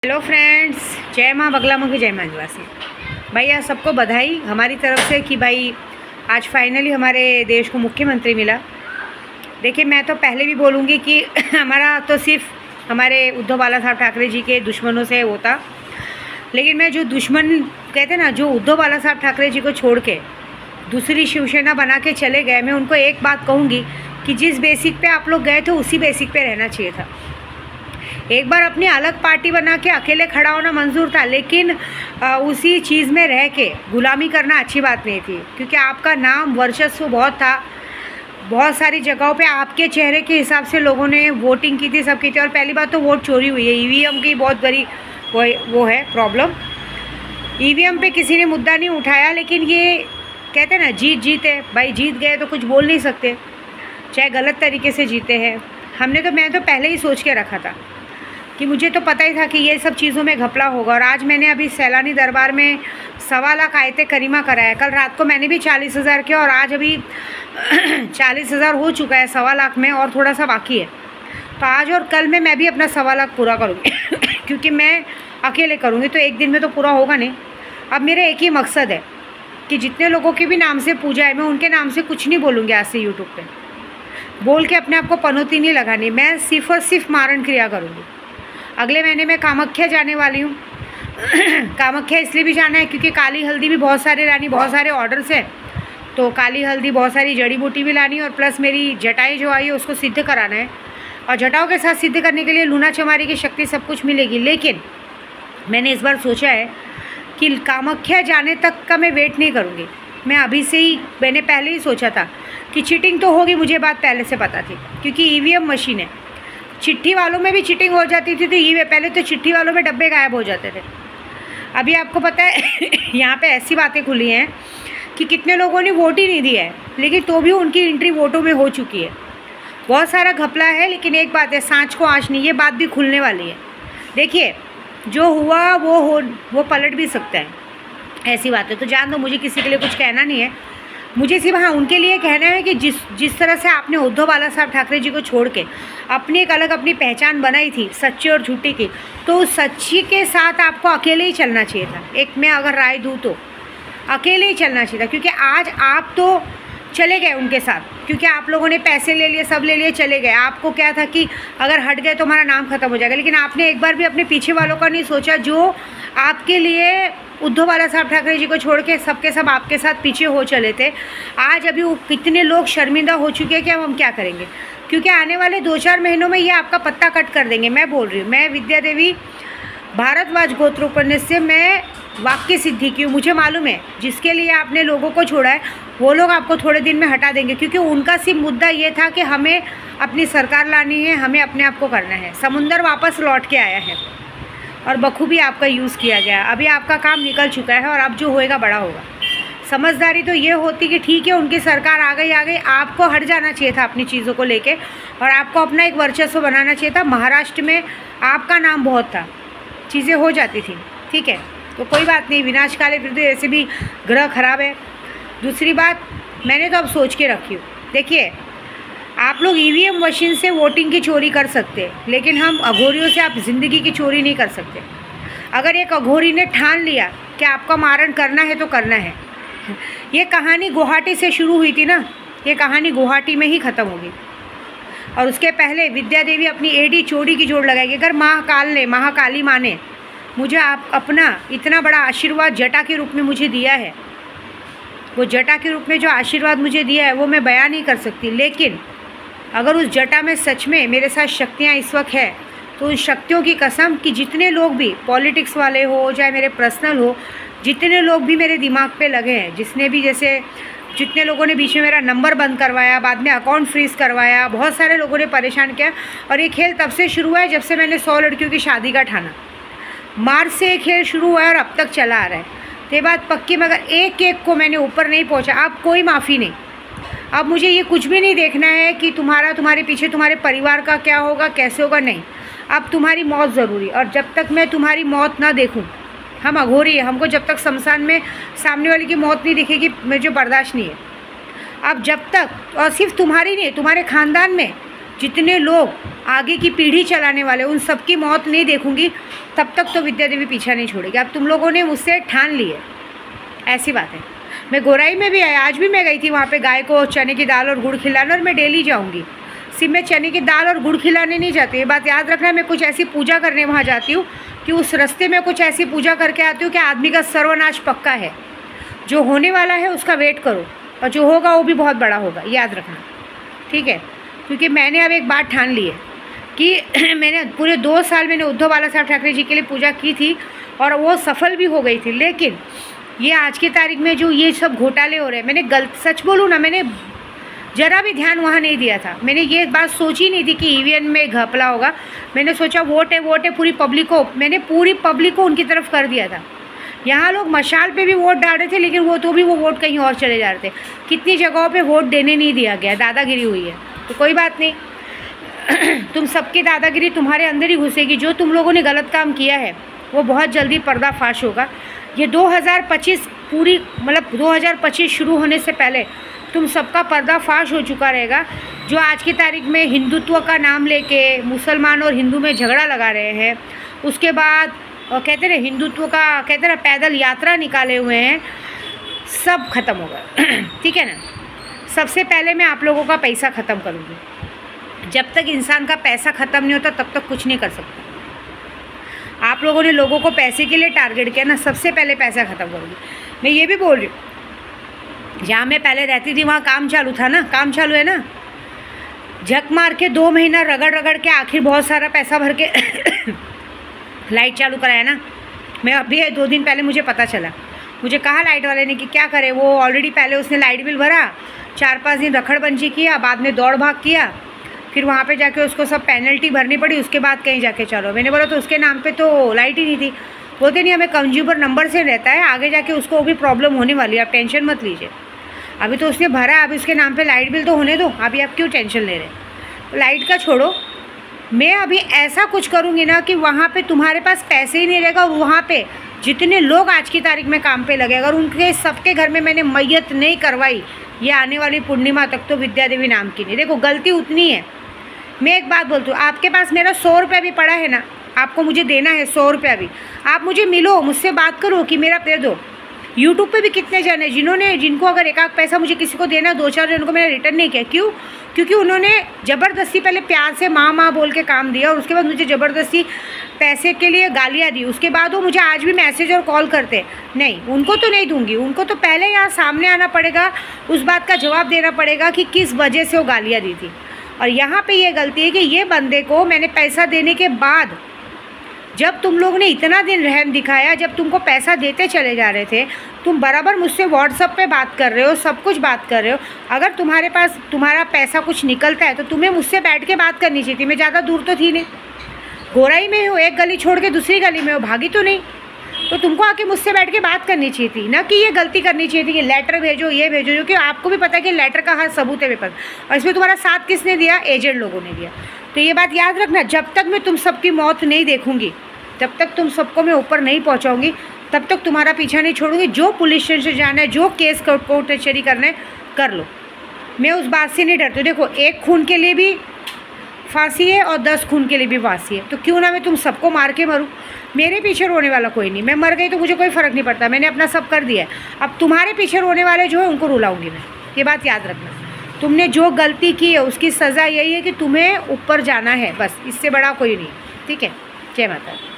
Hello friends, जय माँ बगला मुखी, जय माँ आदिवासी। भाई आप सबको बधाई हमारी तरफ से कि भाई आज फाइनली हमारे देश को मुख्यमंत्री मिला। देखिए, मैं तो पहले भी बोलूँगी कि हमारा तो सिर्फ हमारे उद्धव बाला साहब ठाकरे जी के दुश्मनों से होता, लेकिन मैं जो दुश्मन कहते ना, जो उद्धव बाला साहब ठाकरे जी को छोड़ के दूसरी शिवसेना बना के चले गए, मैं उनको एक बात कहूँगी कि जिस बेसिक पे आप लोग गए थे उसी बेसिक पे रहना चाहिए था। एक बार अपनी अलग पार्टी बना के अकेले खड़ा होना मंजूर था, लेकिन उसी चीज़ में रह के गुलामी करना अच्छी बात नहीं थी, क्योंकि आपका नाम वर्चस्व बहुत था। बहुत सारी जगहों पे आपके चेहरे के हिसाब से लोगों ने वोटिंग की थी, सब की थी। और पहली बात तो वोट चोरी हुई है, ईवीएम की बहुत बड़ी वो है प्रॉब्लम। ईवीएम पे किसी ने मुद्दा नहीं उठाया, लेकिन ये कहते हैं ना, जीत है भाई, जीत गए तो कुछ बोल नहीं सकते, चाहे गलत तरीके से जीते हैं। मैं तो पहले ही सोच के रखा था कि मुझे तो पता ही था कि ये सब चीज़ों में घपला होगा। और आज मैंने अभी सैलानी दरबार में 1.25 लाख आयते करीमा कराया। कल रात को मैंने भी 40,000 किया और आज अभी 40,000 हो चुका है 1.25 लाख में, और थोड़ा सा बाकी है। तो आज और कल में मैं भी अपना 1.25 लाख पूरा करूँगी क्योंकि मैं अकेले करूँगी तो एक दिन में तो पूरा होगा नहीं। अब मेरा एक ही मकसद है कि जितने लोगों के भी नाम से पूजा है, मैं उनके नाम से कुछ नहीं बोलूँगी आज से यूट्यूब पर बोल के अपने आप को पनौती नहीं लगानी। मैं सिर्फ और सिर्फ मारण क्रिया करूँगी। अगले महीने में कामाख्या जाने वाली हूँ। कामाख्या इसलिए भी जाना है क्योंकि काली हल्दी भी बहुत सारे लानी, बहुत सारे ऑर्डर्स हैं, तो काली हल्दी, बहुत सारी जड़ी बूटी भी लानी, और प्लस मेरी जटाएँ जो आई है उसको सिद्ध कराना है। और जटाओं के साथ सिद्ध करने के लिए लूना चमारी की शक्ति सब कुछ मिलेगी। लेकिन मैंने इस बार सोचा है कि कामाख्या जाने तक का मैं वेट नहीं करूँगी। मैं अभी से ही, मैंने पहले ही सोचा था कि चीटिंग तो होगी, मुझे बात पहले से पता थी, क्योंकि ईवीएम मशीन है। चिट्ठी वालों में भी चीटिंग हो जाती थी, तो पहले तो चिट्ठी वालों में डब्बे गायब हो जाते थे। अभी आपको पता है यहाँ पे ऐसी बातें खुली हैं कि कितने लोगों ने वोट ही नहीं दिया है, लेकिन तो भी उनकी एंट्री वोटों में हो चुकी है। बहुत सारा घपला है, लेकिन एक बात है, सांच को आँच नहीं, ये बात भी खुलने वाली है। देखिए, जो हुआ वो पलट भी सकता है, ऐसी बात है। तो जान दो, मुझे किसी के लिए कुछ कहना नहीं है। मुझे सिर्फ हाँ उनके लिए कहना है कि जिस तरह से आपने उद्धव बाला साहब ठाकरे जी को छोड़ के अपनी एक अलग अपनी पहचान बनाई थी सच्ची और झूठी की, तो उस सच्ची के साथ आपको अकेले ही चलना चाहिए था। एक मैं अगर राय दूँ तो अकेले ही चलना चाहिए था, क्योंकि आज आप तो चले गए उनके साथ, क्योंकि आप लोगों ने पैसे ले लिए, सब ले लिए, चले गए। आपको क्या था कि अगर हट गए तो हमारा नाम खत्म हो जाएगा, लेकिन आपने एक बार भी अपने पीछे वालों का नहीं सोचा, जो आपके लिए उद्धव बाला साहब ठाकरे जी को छोड़ के सबके सब आपके साथ पीछे हो चले थे। आज अभी कितने लोग शर्मिंदा हो चुके हैं कि अब हम क्या करेंगे, क्योंकि आने वाले 2-4 महीनों में ये आपका पत्ता कट कर देंगे। मैं बोल रही हूँ, मैं विद्या देवी भारद्वाज गोत्रोपन्यास से मैं वाक्य सिद्धि की हूँ। मुझे मालूम है जिसके लिए आपने लोगों को छोड़ा है, वो लोग आपको थोड़े दिन में हटा देंगे, क्योंकि उनका सिर्फ मुद्दा ये था कि हमें अपनी सरकार लानी है, हमें अपने आप को करना है। समुंदर वापस लौट के आया है और बखूबी आपका यूज़ किया गया। अभी आपका काम निकल चुका है और अब जो होएगा बड़ा होगा। समझदारी तो ये होती कि ठीक है, उनकी सरकार आ गई, आपको हट जाना चाहिए था अपनी चीज़ों को लेके, और आपको अपना एक वर्चस्व बनाना चाहिए था। महाराष्ट्र में आपका नाम बहुत था, चीज़ें हो जाती थी, ठीक है, तो कोई बात नहीं। विनाश काले विरुद्ध, ऐसे भी ग्रह खराब है। दूसरी बात मैंने तो अब सोच के रखी हूँ। देखिए, आप लोग ईवीएम मशीन से वोटिंग की चोरी कर सकते हैं, लेकिन हम अघोरियों से आप ज़िंदगी की चोरी नहीं कर सकते। अगर एक अघोरी ने ठान लिया कि आपका मारण करना है तो करना है। ये कहानी गुवाहाटी से शुरू हुई थी ना, ये कहानी गुवाहाटी में ही ख़त्म होगी। और उसके पहले विद्या देवी अपनी एडी चोरी की जोड़ लगाएगी। अगर महाकाली माँ ने मुझे आप अपना इतना बड़ा आशीर्वाद जटा के रूप में मुझे दिया है, वो जटा के रूप में जो आशीर्वाद मुझे दिया है वो मैं बयान नहीं कर सकती। लेकिन अगर उस जटा में सच में मेरे साथ शक्तियाँ इस वक्त है, तो उन शक्तियों की कसम कि जितने लोग भी पॉलिटिक्स वाले हो, चाहे मेरे पर्सनल हो, जितने लोग भी मेरे दिमाग पे लगे हैं, जितने लोगों ने बीच में मेरा नंबर बंद करवाया, बाद में अकाउंट फ्रीज करवाया, बहुत सारे लोगों ने परेशान किया। और ये खेल तब से शुरू हुआ है जब से मैंने 100 लड़कियों की शादी का ठाना। मार्च से ये खेल शुरू हुआ है और अब तक चला आ रहा है। तो ये बात पक्की, मगर एक को मैंने ऊपर नहीं पहुँचा। अब कोई माफ़ी नहीं। अब मुझे ये कुछ भी नहीं देखना है कि तुम्हारे पीछे तुम्हारे परिवार का क्या होगा, कैसे होगा, नहीं। अब तुम्हारी मौत ज़रूरी, और जब तक मैं तुम्हारी मौत ना देखूं, हम अघोरी है, हमको जब तक शमशान में सामने वाले की मौत नहीं दिखेगी मुझे बर्दाश्त नहीं है। अब जब तक, और सिर्फ तुम्हारी नहीं, तुम्हारे ख़ानदान में जितने लोग आगे की पीढ़ी चलाने वाले, उन सबकी मौत नहीं देखूंगी तब तक तो विद्या देवी पीछा नहीं छोड़ेगी। अब तुम लोगों ने मुझसे ठान ली है, ऐसी बात है। मैं गोराई में भी आज भी मैं गई थी वहाँ पे गाय को चने की दाल और गुड़ खिलाने, और मैं डेली जाऊँगी। सिर्फ मैं चने की दाल और गुड़ खिलाने नहीं जाती, ये बात याद रखना। मैं कुछ ऐसी पूजा करने वहाँ जाती हूँ कि उस रास्ते में कुछ ऐसी पूजा करके आती हूँ कि आदमी का सर्वनाश पक्का है। जो होने वाला है उसका वेट करो, और जो होगा वो भी बहुत बड़ा होगा, याद रखना, ठीक है। क्योंकि मैंने अब एक बात ठान ली है कि मैंने पूरे 2 साल मैंने उद्धव बालासाहब ठाकरे जी के लिए पूजा की थी और वो सफल भी हो गई थी। लेकिन ये आज की तारीख में जो ये सब घोटाले हो रहे हैं, मैंने सच बोलूँ ना, मैंने ज़रा भी ध्यान वहाँ नहीं दिया था। मैंने ये बात सोची नहीं थी कि ईवीएम में घपला होगा। मैंने सोचा वोट है पूरी पब्लिक को, मैंने पूरी पब्लिक को उनकी तरफ कर दिया था। यहाँ लोग मशाल पे भी वोट डाल रहे थे, लेकिन वो वोट कहीं और चले जा रहे थे। कितनी जगहों पे वोट देने नहीं दिया गया, दादागिरी हुई है। तो कोई बात नहीं, तुम सबकी दादागिरी तुम्हारे अंदर ही घुसेगी। जो तुम लोगों ने गलत काम किया है वो बहुत जल्दी पर्दाफाश होगा। ये 2025 पूरी मतलब 2025 शुरू होने से पहले तुम सबका पर्दाफाश हो चुका रहेगा। जो आज की तारीख में हिंदुत्व का नाम लेके मुसलमान और हिंदू में झगड़ा लगा रहे हैं, उसके बाद कहते हैं हिंदुत्व का कहते हैं पैदल यात्रा निकाले हुए हैं, सब खत्म होगा। ठीक है ना। सबसे पहले मैं आप लोगों का पैसा ख़त्म करूँगी। जब तक इंसान का पैसा ख़त्म नहीं होता तब तक कुछ नहीं कर सकता। आप लोगों ने लोगों को पैसे के लिए टारगेट किया ना, सबसे पहले पैसा ख़त्म करूँगी। मैं ये भी बोल रही हूँ, जहाँ मैं पहले रहती थी वहाँ काम चालू था ना, काम चालू है ना। झक मार के 2 महीना रगड़ रगड़ के आखिर बहुत सारा पैसा भर के लाइट चालू कराया ना। मैं अभी 2 दिन पहले मुझे पता चला, मुझे कहा लाइट वाले ने कि क्या करे, वो ऑलरेडी पहले उसने लाइट बिल भरा, 4-5 दिन रखड़बंजी किया, बाद में दौड़ भाग किया, फिर वहाँ पे जाके उसको सब पेनल्टी भरनी पड़ी, उसके बाद कहीं जाके चलो। मैंने बोला तो उसके नाम पे तो लाइट ही नहीं थी। बोलते नहीं हमें कंज्यूमर नंबर से रहता है, आगे जाके उसको भी प्रॉब्लम होने वाली है, आप टेंशन मत लीजिए। अभी तो उसने भरा, अभी उसके नाम पे लाइट बिल तो होने दो, अभी आप क्यों टेंशन ले रहे हैं। लाइट का छोड़ो, मैं अभी ऐसा कुछ करूँगी ना कि वहाँ पे तुम्हारे पास पैसे ही नहीं रहेगा, और वहाँ पे जितने लोग आज की तारीख में काम पे लगे, अगर उनके सबके घर में मैंने मैयत नहीं करवाई, ये आने वाली पूर्णिमा तक तो विद्या देवी नाम की नहीं। देखो गलती उतनी है। मैं एक बात बोलती हूँ, आपके पास मेरा 100 रुपया भी पड़ा है ना, आपको मुझे देना है 100 रुपया भी, आप मुझे मिलो, मुझसे बात करो कि मेरा दे दो। यूट्यूब पे भी कितने जन हैं जिनको अगर एक आध पैसा मुझे किसी को देना, 2-4 जन को मैंने रिटर्न नहीं किया। क्यों? क्योंकि उन्होंने ज़बरदस्ती पहले प्यार से माँ माँ बोल के काम दिया, और उसके बाद मुझे ज़बरदस्ती पैसे के लिए गालियाँ दी। उसके बाद वो मुझे आज भी मैसेज और कॉल करते नहीं, उनको तो नहीं दूंगी। उनको तो पहले यहाँ सामने आना पड़ेगा, उस बात का जवाब देना पड़ेगा कि किस वजह से वो गालियाँ दी थी। और यहाँ पे ये गलती है कि ये बंदे को मैंने पैसा देने के बाद, जब तुम लोगों ने इतना दिन रहम दिखाया, जब तुमको पैसा देते चले जा रहे थे, तुम बराबर मुझसे व्हाट्सएप पे बात कर रहे हो, सब कुछ बात कर रहे हो। अगर तुम्हारे पास तुम्हारा पैसा कुछ निकलता है तो तुम्हें मुझसे बैठ के बात करनी चाहिए थी। मैं ज़्यादा दूर तो थी नहीं, गोराई में हो, एक गली छोड़ के दूसरी गली में हो, भागी तो नहीं। तो तुमको आके मुझसे बैठ के बात करनी चाहिए थी, ना कि ये गलती करनी चाहिए थी कि लेटर भेजो, ये भेजो, जो कि आपको भी पता है कि लेटर का हर सबूत है पेपर। और इसमें तुम्हारा साथ किसने दिया? एजेंट लोगों ने दिया। तो ये बात याद रखना, जब तक मैं तुम सबकी मौत नहीं देखूंगी, जब तक तुम सबको मैं ऊपर नहीं पहुंचाऊंगी, तब तक तुम्हारा पीछा नहीं छोड़ूंगी। जो पुलिस स्टेशन से जाना है, जो केस कोर्ट कचहरी करना है, कर लो। मैं उस बात से नहीं डरती। देखो, 1 खून के लिए भी फांसी है और 10 खून के लिए भी फांसी है, तो क्यों ना मैं तुम सबको मार के मरूँ। मेरे पीछे रोने वाला कोई नहीं, मैं मर गई तो मुझे कोई फ़र्क नहीं पड़ता, मैंने अपना सब कर दिया है। अब तुम्हारे पीछे रोने वाले जो है उनको रुलाऊंगी मैं, ये बात याद रखना। तुमने जो गलती की है उसकी सज़ा यही है कि तुम्हें ऊपर जाना है, बस, इससे बड़ा कोई नहीं। ठीक है। जय माता दी।